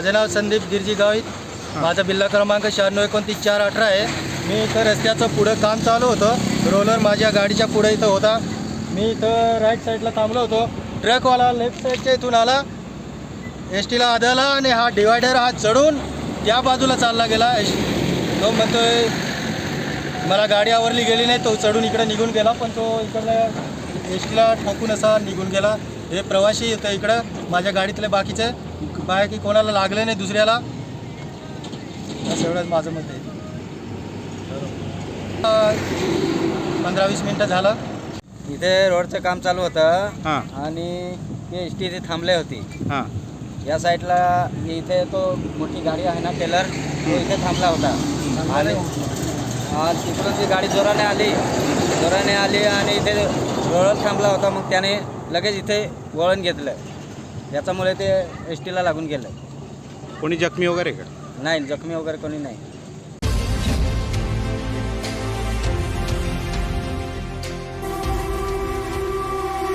माझं नाव संदीप गिरजी गावित. माझा बिल्ला क्रमांक 9629 आहे. मी इथं रस्त्याचं पुढं काम चालू होतं. रोलर माझ्या गाडीच्या पुढे इथं होता. मी इथं राईट साईडला थांबलो होतो. ट्रकवाला लेफ्ट साईडच्या इथून आला, एस टीला आदळला आणि हा डिवायडर हा चढून त्या बाजूला चालला गेला. तो म्हणतोय मला गाडी आवरली गेली नाही, तो चढून इकडे निघून गेला, पण तो इकडं एस टीला ठोकून असा निघून गेला. हे प्रवासी होतं इकडं, माझ्या गाडीतले बाकीचे बाकी कोणाला लागले नाही दुसऱ्याला. असं एवढंच माझं मत आहे. 15-20 मिनटं झालं. इथे रोडचं काम चालू होतं आणि ते एस टी इथे थांबले होती. या साईडला इथे तो मोठी गाडी आहे ना टेलर, तो इथे थांबला होता आणि तिकडून ती गाडी जोराने आली आणि इथे वळण थांबला होता. मग त्याने लगेच इथे वळण घेतलं, याच्यामुळे ते एस टीला लागून गेलं. कोणी जखमी वगैरे का? नाही, जखमी वगैरे कोणी नाही.